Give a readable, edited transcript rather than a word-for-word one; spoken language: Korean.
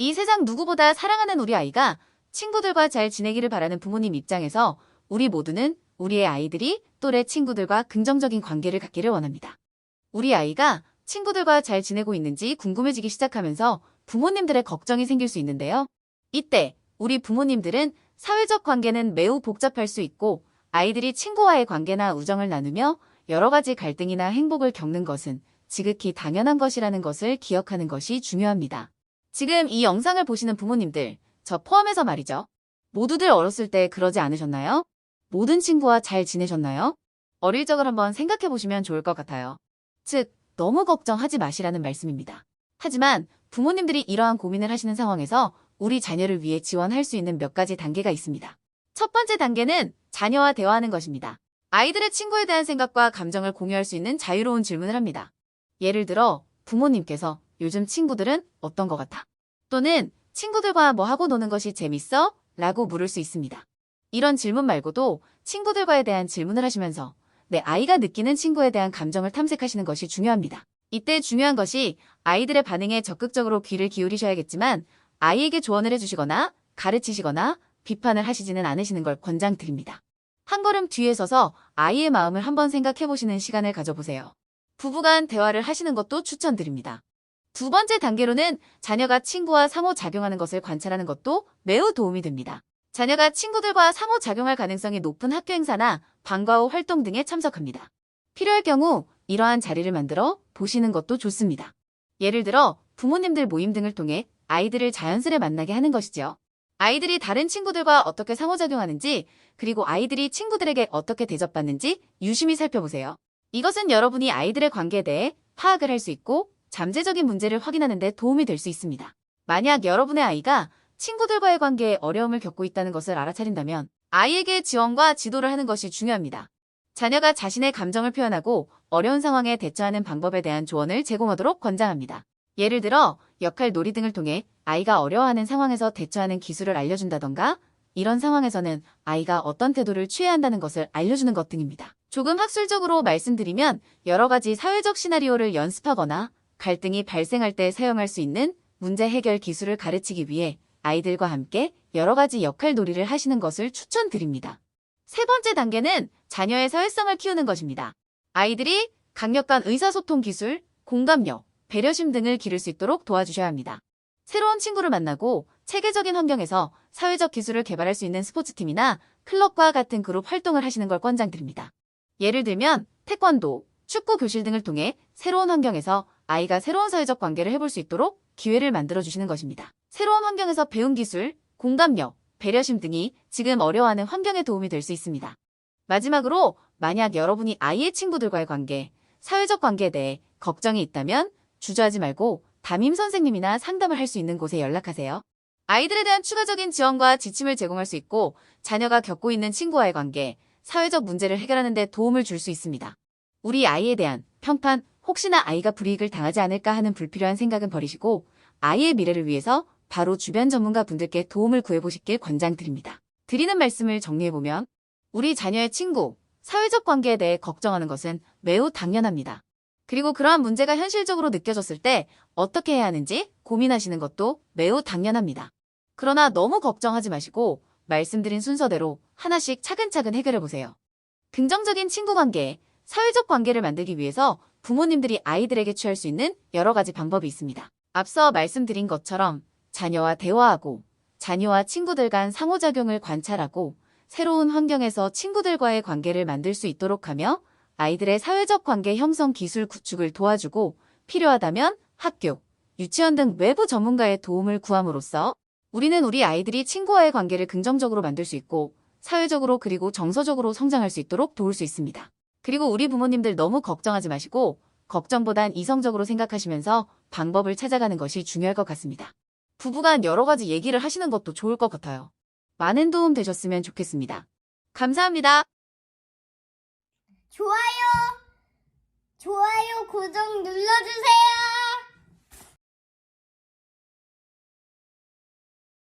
이 세상 누구보다 사랑하는 우리 아이가 친구들과 잘 지내기를 바라는 부모님 입장에서 우리 모두는 우리의 아이들이 또래 친구들과 긍정적인 관계를 갖기를 원합니다. 우리 아이가 친구들과 잘 지내고 있는지 궁금해지기 시작하면서 부모님들의 걱정이 생길 수 있는데요. 이때 우리 부모님들은 사회적 관계는 매우 복잡할 수 있고 아이들이 친구와의 관계나 우정을 나누며 여러 가지 갈등이나 행복을 겪는 것은 지극히 당연한 것이라는 것을 기억하는 것이 중요합니다. 지금 이 영상을 보시는 부모님들, 저 포함해서 말이죠. 모두들 어렸을 때 그러지 않으셨나요? 모든 친구와 잘 지내셨나요? 어릴 적을 한번 생각해 보시면 좋을 것 같아요. 즉, 너무 걱정하지 마시라는 말씀입니다. 하지만 부모님들이 이러한 고민을 하시는 상황에서 우리 자녀를 위해 지원할 수 있는 몇 가지 단계가 있습니다. 첫 번째 단계는 자녀와 대화하는 것입니다. 아이들의 친구에 대한 생각과 감정을 공유할 수 있는 자유로운 질문을 합니다. 예를 들어 부모님께서 요즘 친구들은 어떤 것 같아? 또는 친구들과 뭐 하고 노는 것이 재밌어? 라고 물을 수 있습니다. 이런 질문 말고도 친구들과에 대한 질문을 하시면서 내 아이가 느끼는 친구에 대한 감정을 탐색하시는 것이 중요합니다. 이때 중요한 것이 아이들의 반응에 적극적으로 귀를 기울이셔야겠지만 아이에게 조언을 해주시거나 가르치시거나 비판을 하시지는 않으시는 걸 권장드립니다. 한 걸음 뒤에 서서 아이의 마음을 한번 생각해보시는 시간을 가져보세요. 부부간 대화를 하시는 것도 추천드립니다. 두 번째 단계로는 자녀가 친구와 상호작용하는 것을 관찰하는 것도 매우 도움이 됩니다. 자녀가 친구들과 상호작용할 가능성이 높은 학교 행사나 방과 후 활동 등에 참석합니다. 필요할 경우 이러한 자리를 만들어 보시는 것도 좋습니다. 예를 들어 부모님들 모임 등을 통해 아이들을 자연스레 만나게 하는 것이죠. 아이들이 다른 친구들과 어떻게 상호작용하는지 그리고 아이들이 친구들에게 어떻게 대접받는지 유심히 살펴보세요. 이것은 여러분이 아이들의 관계에 대해 파악을 할 수 있고 잠재적인 문제를 확인하는 데 도움이 될 수 있습니다. 만약 여러분의 아이가 친구들과의 관계에 어려움을 겪고 있다는 것을 알아차린다면 아이에게 지원과 지도를 하는 것이 중요합니다. 자녀가 자신의 감정을 표현하고 어려운 상황에 대처하는 방법에 대한 조언을 제공하도록 권장합니다. 예를 들어 역할 놀이 등을 통해 아이가 어려워하는 상황에서 대처하는 기술을 알려준다던가 이런 상황에서는 아이가 어떤 태도를 취해야 한다는 것을 알려주는 것 등입니다. 조금 학술적으로 말씀드리면 여러 가지 사회적 시나리오를 연습하거나 갈등이 발생할 때 사용할 수 있는 문제 해결 기술을 가르치기 위해 아이들과 함께 여러 가지 역할 놀이를 하시는 것을 추천드립니다. 세 번째 단계는 자녀의 사회성을 키우는 것입니다. 아이들이 강력한 의사소통 기술, 공감력, 배려심 등을 기를 수 있도록 도와주셔야 합니다. 새로운 친구를 만나고 체계적인 환경에서 사회적 기술을 개발할 수 있는 스포츠팀이나 클럽과 같은 그룹 활동을 하시는 걸 권장드립니다. 예를 들면 태권도, 축구 교실 등을 통해 새로운 환경에서 아이가 새로운 사회적 관계를 해볼 수 있도록 기회를 만들어주시는 것입니다. 새로운 환경에서 배운 기술, 공감력, 배려심 등이 지금 어려워하는 환경에 도움이 될 수 있습니다. 마지막으로 만약 여러분이 아이의 친구들과의 관계, 사회적 관계에 대해 걱정이 있다면 주저하지 말고 담임 선생님이나 상담을 할 수 있는 곳에 연락하세요. 아이들에 대한 추가적인 지원과 지침을 제공할 수 있고 자녀가 겪고 있는 친구와의 관계, 사회적 문제를 해결하는 데 도움을 줄 수 있습니다. 우리 아이에 대한 평판, 혹시나 아이가 불이익을 당하지 않을까 하는 불필요한 생각은 버리시고 아이의 미래를 위해서 바로 주변 전문가 분들께 도움을 구해보시길 권장드립니다. 드리는 말씀을 정리해보면 우리 자녀의 친구, 사회적 관계에 대해 걱정하는 것은 매우 당연합니다. 그리고 그러한 문제가 현실적으로 느껴졌을 때 어떻게 해야 하는지 고민하시는 것도 매우 당연합니다. 그러나 너무 걱정하지 마시고 말씀드린 순서대로 하나씩 차근차근 해결해보세요. 긍정적인 친구 관계, 사회적 관계를 만들기 위해서 부모님들이 아이들에게 취할 수 있는 여러 가지 방법이 있습니다. 앞서 말씀드린 것처럼 자녀와 대화하고 자녀와 친구들 간 상호작용을 관찰하고 새로운 환경에서 친구들과의 관계를 만들 수 있도록 하며 아이들의 사회적 관계 형성 기술 구축을 도와주고 필요하다면 학교, 유치원 등 외부 전문가의 도움을 구함으로써 우리는 우리 아이들이 친구와의 관계를 긍정적으로 만들 수 있고 사회적으로 그리고 정서적으로 성장할 수 있도록 도울 수 있습니다. 그리고 우리 부모님들 너무 걱정하지 마시고 걱정보단 이성적으로 생각하시면서 방법을 찾아가는 것이 중요할 것 같습니다. 부부간 여러 가지 얘기를 하시는 것도 좋을 것 같아요. 많은 도움 되셨으면 좋겠습니다. 감사합니다. 좋아요, 고정 눌러주세요.